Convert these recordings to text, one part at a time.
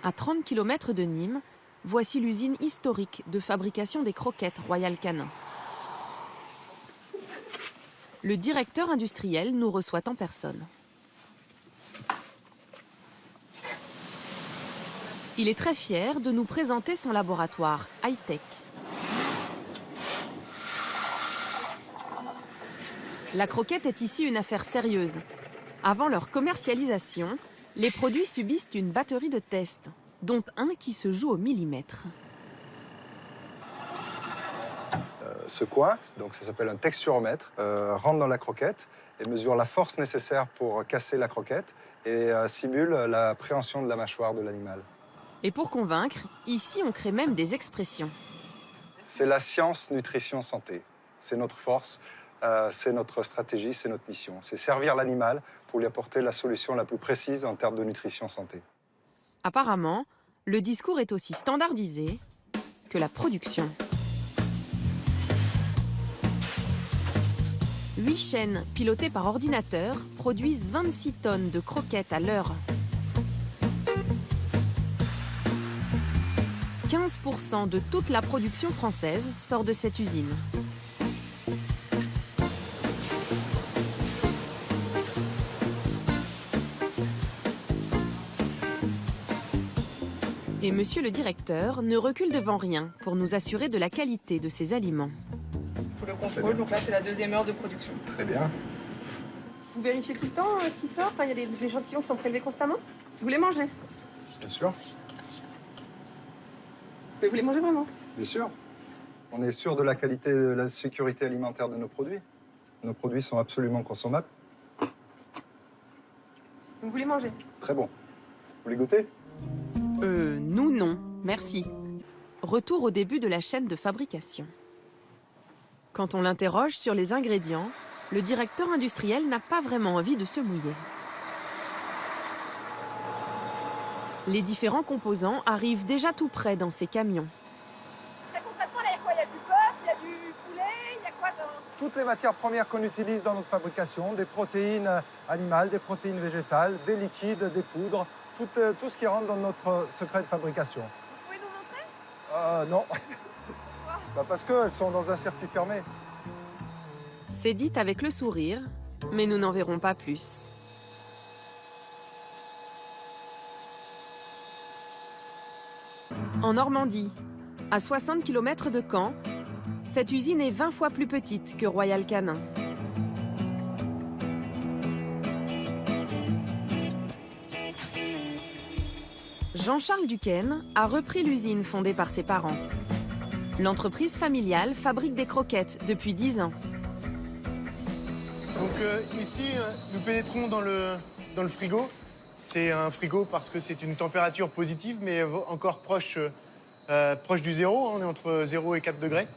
À 30 km de Nîmes, voici l'usine historique de fabrication des croquettes Royal Canin. Le directeur industriel nous reçoit en personne. Il est très fier de nous présenter son laboratoire high-tech. La croquette est ici une affaire sérieuse. Avant leur commercialisation, les produits subissent une batterie de tests, dont un qui se joue au millimètre. Ce coin, donc ça s'appelle un texturomètre, rentre dans la croquette et mesure la force nécessaire pour casser la croquette et simule la préhension de la mâchoire de l'animal. Et pour convaincre, ici on crée même des expressions. C'est la science, nutrition, santé. C'est notre force, c'est notre stratégie, c'est notre mission. C'est servir l'animal pour lui apporter la solution la plus précise en termes de nutrition, santé. Apparemment, le discours est aussi standardisé que la production. 8 chaînes pilotées par ordinateur produisent 26 tonnes de croquettes à l'heure. 15% de toute la production française sort de cette usine. Et monsieur le directeur ne recule devant rien pour nous assurer de la qualité de ces aliments. Pour le contrôle, donc là c'est la 2e heure de production. Très bien. Vous vérifiez tout le temps ce qui sort? Enfin, il y a des échantillons qui sont prélevés constamment? Vous les mangez? Bien sûr. Mais vous les mangez vraiment? Bien sûr. On est sûr de la qualité, de la sécurité alimentaire de nos produits. Nos produits sont absolument consommables. Donc vous les mangez? Très bon. Vous les goûtez? Nous non, merci. Retour au début de la chaîne de fabrication. Quand on l'interroge sur les ingrédients, le directeur industriel n'a pas vraiment envie de se mouiller. Les différents composants arrivent déjà tout près dans ces camions. Très concrètement, là, il y a quoi? Il y a du bœuf, il y a du poulet, il y a quoi dans... Toutes les matières premières qu'on utilise dans notre fabrication, des protéines animales, des protéines végétales, des liquides, des poudres, tout ce qui rentre dans notre secret de fabrication. Vous pouvez nous montrer? Non. Pourquoi? Parce qu'elles sont dans un circuit fermé. C'est dit avec le sourire, mais nous n'en verrons pas plus. En Normandie, à 60 km de Caen, cette usine est 20 fois plus petite que Royal Canin. Jean-Charles Duquesne a repris l'usine fondée par ses parents. L'entreprise familiale fabrique des croquettes depuis 10 ans. Donc ici, nous pénétrons dans le frigo. C'est un frigo parce que c'est une température positive, mais encore proche du zéro. On est entre 0 et 4 degrés.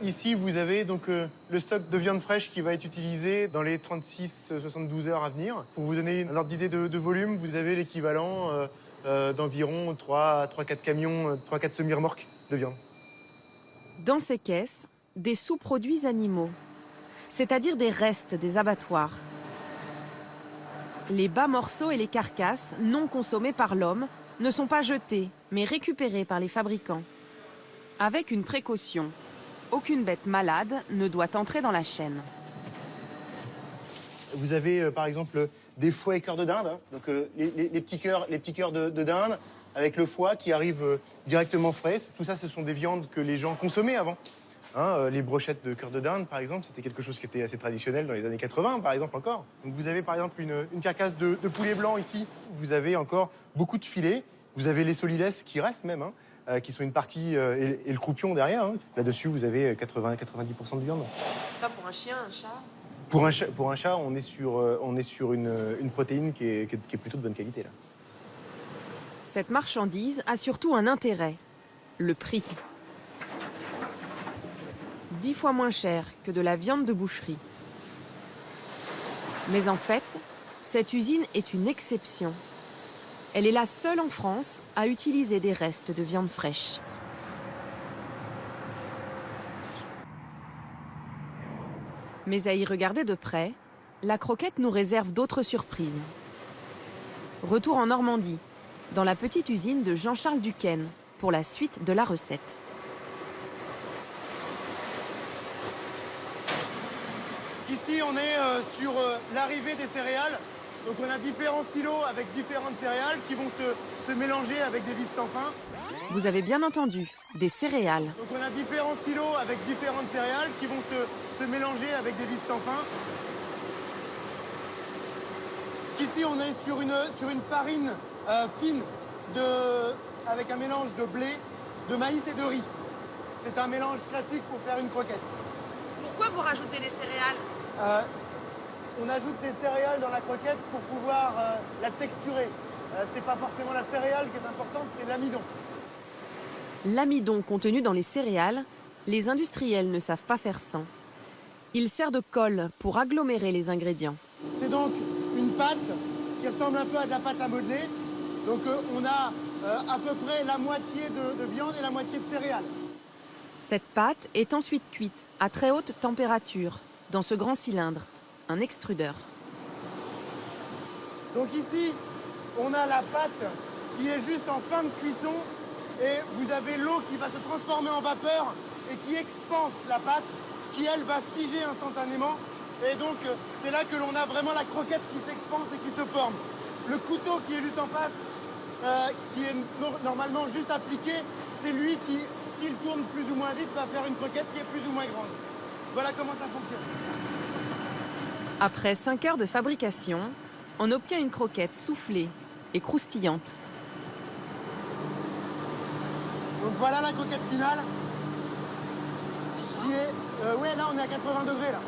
Ici, vous avez donc le stock de viande fraîche qui va être utilisé dans les 36-72 heures à venir. Pour vous donner un ordre d'idée de volume, vous avez l'équivalent d'environ 3-4 camions, 3-4 semi-remorques de viande. Dans ces caisses, des sous-produits animaux, c'est-à-dire des restes des abattoirs. Les bas morceaux et les carcasses non consommées par l'homme ne sont pas jetés, mais récupérés par les fabricants. Avec une précaution, aucune bête malade ne doit entrer dans la chaîne. Vous avez par exemple des foies et cœurs de dinde, hein. Donc les petits cœurs de dinde avec le foie qui arrive directement frais. Tout ça, ce sont des viandes que les gens consommaient avant. Hein, les brochettes de cœur de dinde, par exemple, c'était quelque chose qui était assez traditionnel dans les années 80, par exemple, encore. Donc vous avez par exemple une carcasse de poulet blanc ici. Vous avez encore beaucoup de filets. Vous avez les solilès qui restent même, hein, qui sont une partie, et le croupion derrière. Hein. Là-dessus, vous avez 80-90% de viande. Ça pour un chien, un chat? Pour un chat, on est sur une protéine qui est plutôt de bonne qualité, là. Cette marchandise a surtout un intérêt, le prix. 10 fois moins cher que de la viande de boucherie. Mais en fait, cette usine est une exception. Elle est la seule en France à utiliser des restes de viande fraîche. Mais à y regarder de près, la croquette nous réserve d'autres surprises. Retour en Normandie, dans la petite usine de Jean-Charles Duquesne, pour la suite de la recette. Ici, on est sur l'arrivée des céréales. Donc on a différents silos avec différentes céréales qui vont se mélanger avec des vis sans fin. Vous avez bien entendu, des céréales. Donc on a différents silos avec différentes céréales qui vont se mélanger avec des vis sans fin. Ici, on est sur une farine fine avec un mélange de blé, de maïs et de riz. C'est un mélange classique pour faire une croquette. Pourquoi vous rajoutez des céréales? On ajoute des céréales dans la croquette pour pouvoir la texturer. C'est pas forcément la céréale qui est importante, c'est l'amidon. L'amidon contenu dans les céréales, les industriels ne savent pas faire sans. Il sert de colle pour agglomérer les ingrédients. C'est donc une pâte qui ressemble un peu à de la pâte à modeler. Donc on a à peu près la moitié de viande et la moitié de céréales. Cette pâte est ensuite cuite à très haute température dans ce grand cylindre, un extrudeur. Donc ici, on a la pâte qui est juste en fin de cuisson et vous avez l'eau qui va se transformer en vapeur et qui expanse la pâte, qui elle va figer instantanément. Et donc c'est là que l'on a vraiment la croquette qui s'expanse et qui se forme. Le couteau qui est juste en face, qui est normalement juste appliqué, c'est lui qui, s'il tourne plus ou moins vite, va faire une croquette qui est plus ou moins grande. Voilà comment ça fonctionne. Après 5 heures de fabrication, on obtient une croquette soufflée et croustillante. Donc voilà la croquette finale. Qui est, ouais, là on est à 80 degrés là.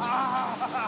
Ah,